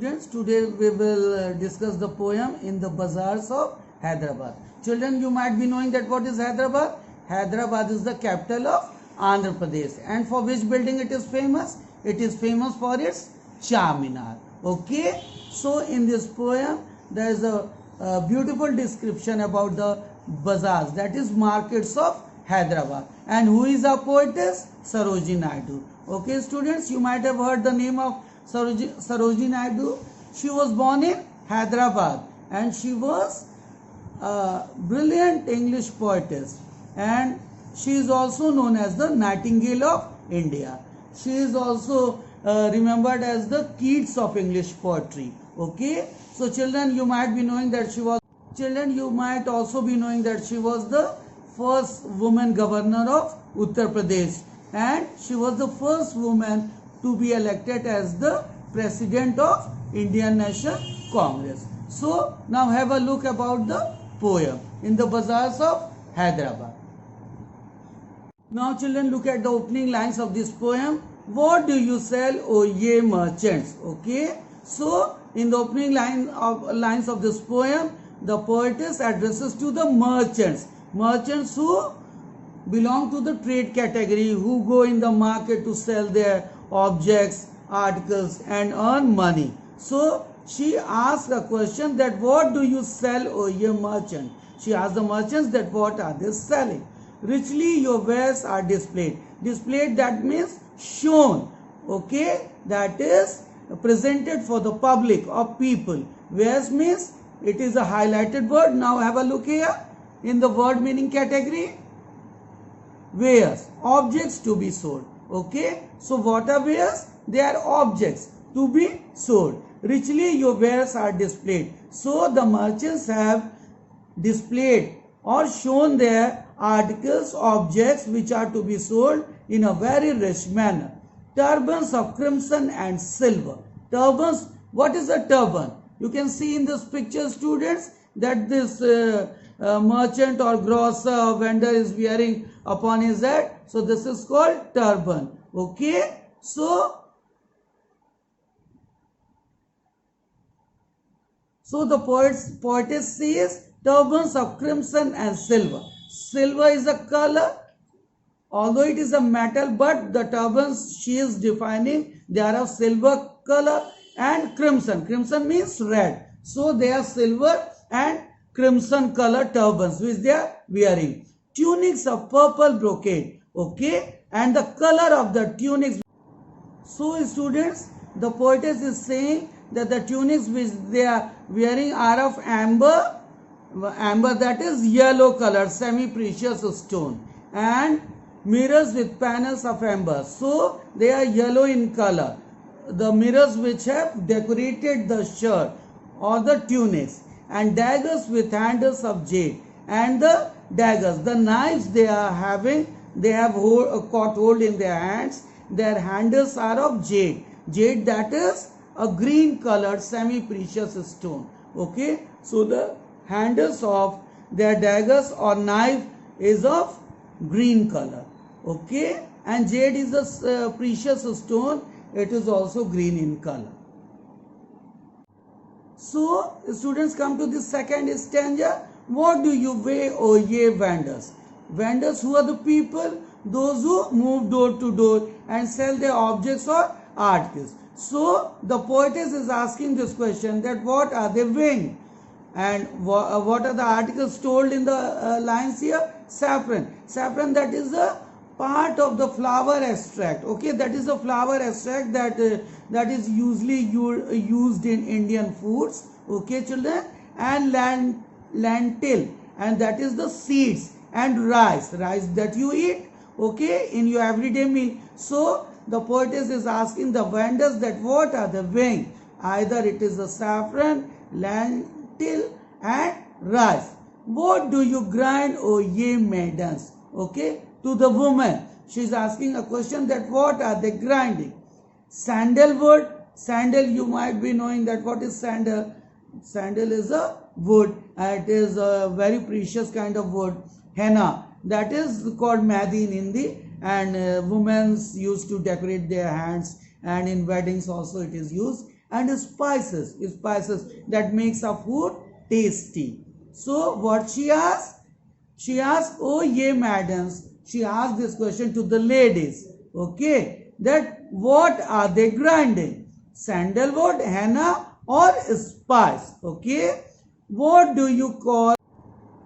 Students, today we will discuss the poem In the Bazaars of Hyderabad. Children, you might be knowing that what is Hyderabad? Hyderabad is the capital of Andhra Pradesh. And for which building it is famous? It is famous for its Charminar. Okay? So in this poem, there is a beautiful description about the bazaars, that is markets of Hyderabad. And who is our poetess? Sarojini Naidu. Okay, students, you might have heard the name of Sarojini Naidu. She was born in Hyderabad and she was a brilliant English poetess, and she is also known as the Nightingale of India. She is also remembered as the Keats of English poetry. Okay, so children, you might be knowing that she was also be knowing that she was the first woman governor of Uttar Pradesh, and she was the first woman to be elected as the president of Indian National Congress. So now have a look about the poem In the Bazaars of Hyderabad. Now children, look at the opening lines of this poem. What do you sell, O ye merchants? Okay, so in the opening lines of this poem, the poetess addresses to the merchants who belong to the trade category, who go in the market to sell their objects, articles and earn money. So she asks a question that what do you sell, O ye merchant? She asks the merchants that what are they selling? Richly your wares are displayed. Displayed, that means shown. Okay, that is presented for the public or people. Wares means it is a highlighted word. Now have a look here in the word meaning category. Wares, objects to be sold. Okay, so what are wares? They are objects to be sold. Richly your wares are displayed. So the merchants have displayed or shown their articles, objects which are to be sold in a very rich manner. Turbans of crimson and silver. Turbans, what is a turban? You can see in this picture, students, that this merchant or grocer or vendor is wearing upon his head. So this is called turban. Okay, so the poetess says turbans of crimson and silver. Silver is a color, although it is a metal, but the turbans she is defining, they are of silver color, and crimson. Crimson means red. So they are silver and crimson color turbans which they are wearing. Tunics of purple brocade. Okay, and the color of the tunics. So students, the poetess is saying that the tunics which they are wearing are of amber, that is yellow color, semi-precious stone, and mirrors with panels of amber. So they are yellow in color. The mirrors which have decorated the shirt or the tunics, and daggers with handles of jade. And the daggers, the knives they are having, they have caught hold in their hands. Their handles are of jade. Jade, that is a green colored semi-precious stone. Okay, so the handles of their daggers or knife is of green color. Okay, and jade is a precious stone. It is also green in color. So students, come to the second stanza. What do you weigh, O ye vendors? Vendors, who are the people? Those who move door to door and sell their objects or articles. So the poetess is asking this question, that what are they weighing? And what are the articles told in the lines here? Saffron. Saffron, that is a part of the flower extract. Okay, that is a flower extract that is usually used in Indian foods. Okay, children. And lentil, and that is the seeds. And rice that you eat, okay, in your everyday meal. So the poetess is asking the vendors that what are they weighing? Either it is the saffron, lentil and rice. What do you grind, O ye maidens? Okay, to the woman she is asking a question, that what are they grinding? Sandalwood. Sandal, you might be knowing that what is sandal. Sandal is a wood. It is a very precious kind of wood. Henna, that is called mehndi in Hindi, and women used to decorate their hands, and in weddings also it is used. and spices that makes a food tasty. So what she asked? She asked, oh ye madams, she asked this question to the ladies, okay, that what are they grinding? Sandalwood, henna or spice, okay? What do you call?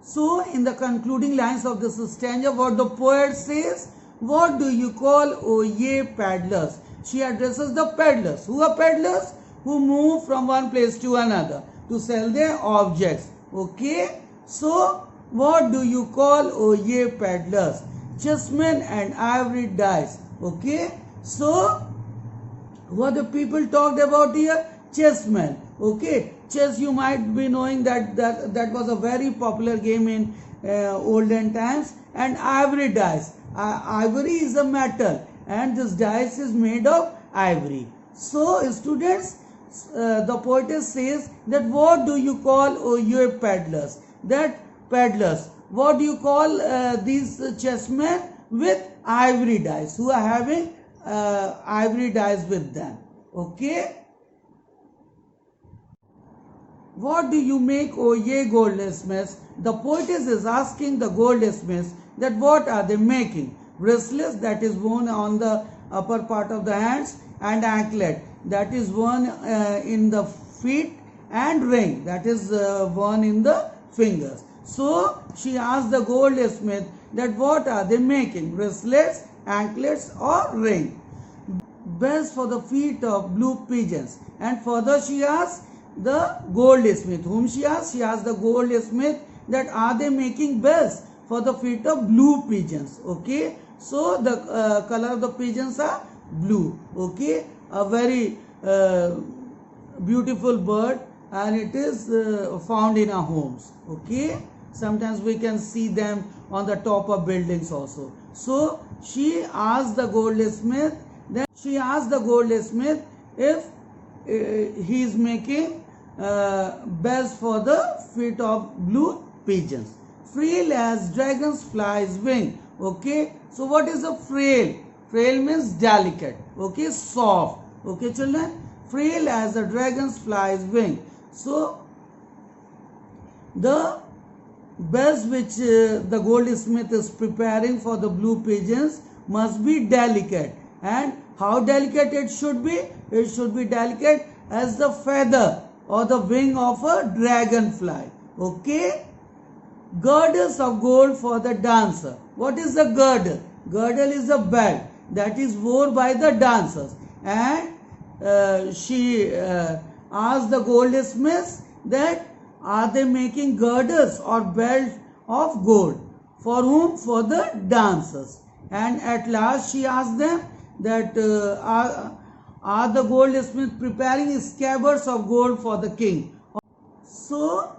So in the concluding lines of this stanza, what the poet says, what do you call, O ye peddlers? She addresses the peddlers. Who are peddlers? Who move from one place to another to sell their objects. Okay? So, what do you call, O ye peddlers? Chessmen and ivory dice. Okay? So, what the people talked about here? Chessmen. Okay? Chess, you might be knowing that was a very popular game in olden times. And ivory dice. Ivory is a metal and this dice is made of ivory. So students, the poetess says that what do you call, oh, you peddlers? That peddlers, what do you call these chessmen with ivory dice, who are having ivory dice with them? Okay. What do you make, O ye goldsmiths? The poetess is asking the goldsmiths that what are they making? Bracelets that is worn on the upper part of the hands, and anklet that is worn in the feet, and ring that is worn in the fingers. So she asked the goldsmith that what are they making? Bracelets, anklets or ring? Bells for the feet of blue pigeons. And further she asked the goldsmith. Whom she asked? She asked the goldsmith that are they making bells for the feet of blue pigeons. Okay. So the color of the pigeons are blue. Okay. A very beautiful bird, and it is found in our homes. Okay. Sometimes we can see them on the top of buildings also. So she asked the goldsmith. Then she asked the goldsmith if he is making bells for the feet of blue pigeons. Frail as dragon's fly's wing. Okay. So what is a frail? Frail means delicate. Okay. Soft. Okay, children. Frail as a dragon's fly's wing. So the bells which the goldsmith is preparing for the blue pigeons must be delicate. And how delicate it should be? It should be delicate as the feather or the wing of a dragonfly. Okay. Girdles of gold for the dancer. What is the girdle? Girdle is a belt that is worn by the dancers. And she asked the goldsmiths that are they making girdles or belts of gold? For whom? For the dancers. And at last she asked them that are the goldsmiths preparing scabbards of gold for the king? So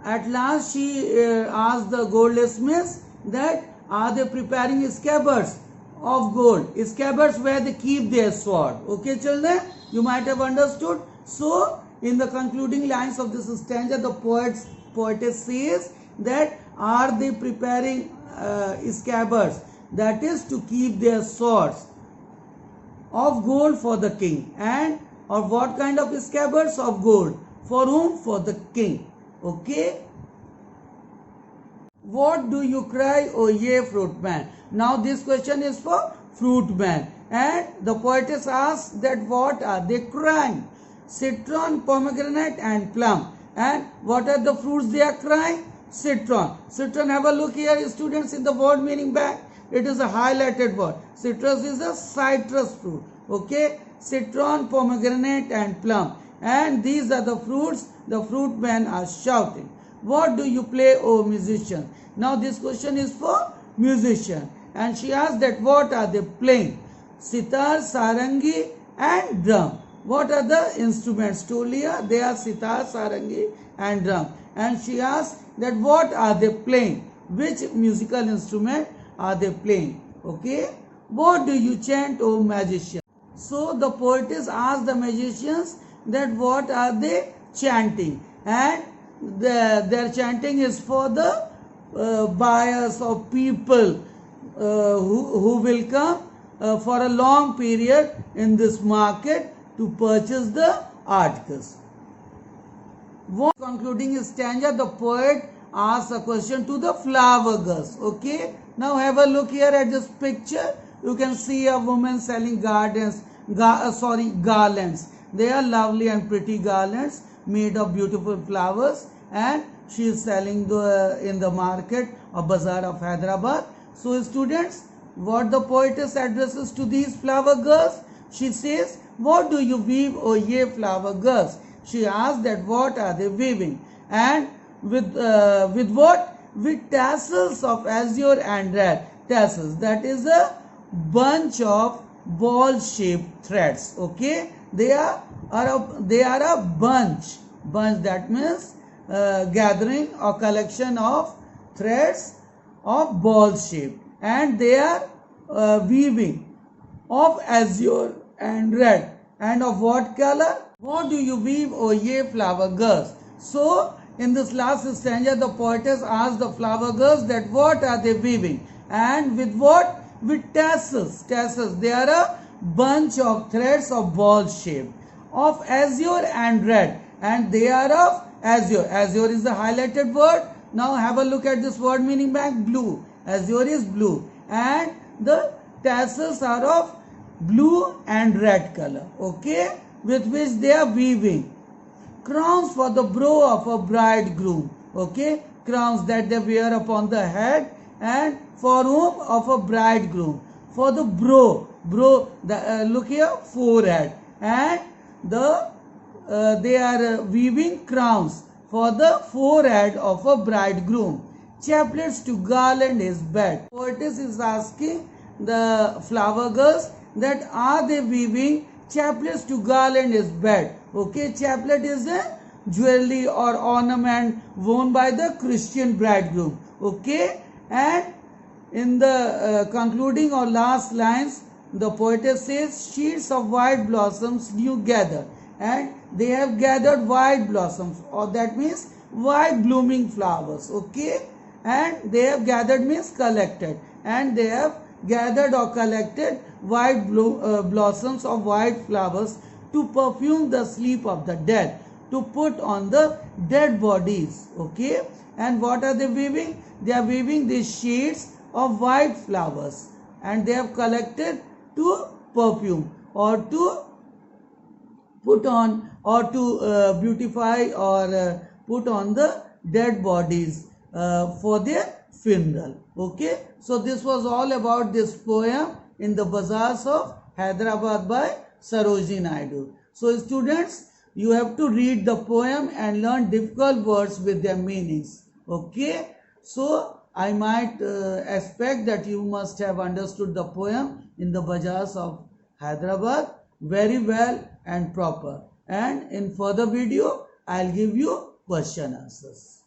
at last she asked the goldsmiths that are they preparing scabbards of gold? Scabbards where they keep their sword. Okay, children, you might have understood. So in the concluding lines of this stanza, the poetess says that are they preparing scabbards, that is to keep their swords, of gold for the king. And or what kind of scabbards? Of gold. For whom? For the king. Okay. What do you cry, O ye fruit man? Now this question is for fruit man. And the poetess asks that what are they crying? Citron, pomegranate and plum. And what are the fruits they are crying? Citron. Citron, have a look here, students, in the word meaning back. It is a highlighted word. Citrus is a citrus fruit. Okay. Citron, pomegranate and plum. And these are the fruits. The fruit men are shouting. What do you play, O musician? Now this question is for musician. And she asked that what are they playing? Sitar, sarangi and drum. What are the instruments? Told here they are sitar, sarangi and drum. And she asked that what are they playing? Which musical instrument are they playing? Okay. What do you chant, O magician? So the poetess asked the magicians that what are they chanting? And their chanting is for the buyers or people who will come for a long period in this market to purchase the articles. What concluding stanza, the poet asks a question to the flower girls. Okay, now have a look here at this picture. You can see a woman selling garlands. They are lovely and pretty garlands made of beautiful flowers, and she is selling in the market or bazaar of Hyderabad. So students, what the poetess addresses to these flower girls? She says, what do you weave, O ye flower girls? She asks that what are they weaving, and with what? With tassels of azure and red. Tassels, that is a bunch of ball shaped threads. Okay, they are a bunch, that means gathering or collection of threads of ball shape, and they are weaving of azure and red. And of what color? What do you weave, O ye flower girls? So in this last stanza, the poetess asks the flower girls that what are they weaving, and with what? With tassels. Tassels, they are a bunch of threads of ball shape of azure and red, and they are of azure. Azure is the highlighted word. Now have a look at this word meaning bank. Blue. Azure is blue, and the tassels are of blue and red color. Okay, with which they are weaving. Crowns for the brow of a bridegroom. Okay, crowns that they wear upon the head, and for whom? Of a bridegroom. For the brow, look here, forehead, and they are weaving crowns for the forehead of a bridegroom. Chaplets to garland his bed. Poetess is asking the flower girls that are they weaving chaplets to garland his bed. Okay, chaplet is a jewelry or ornament worn by the Christian bridegroom. Okay, and in the concluding or last lines, the poetess says, sheets of white blossoms you gather, and they have gathered white blossoms, or that means white blooming flowers. Okay, and they have gathered means collected, and they have gathered or collected white blossoms of white flowers to perfume the sleep of the dead, to put on the dead bodies. Okay, and what are they weaving? They are weaving these shades of white flowers, and they have collected to perfume or to put on or to beautify or put on the dead bodies for their funeral. Okay, so this was all about this poem in the Bazaars of Hyderabad by Sarojini Naidu. So students, you have to read the poem and learn difficult words with their meanings. Okay, so I might expect that you must have understood the poem in the Bazaars of Hyderabad very well and proper. And in further video, I'll give you question answers.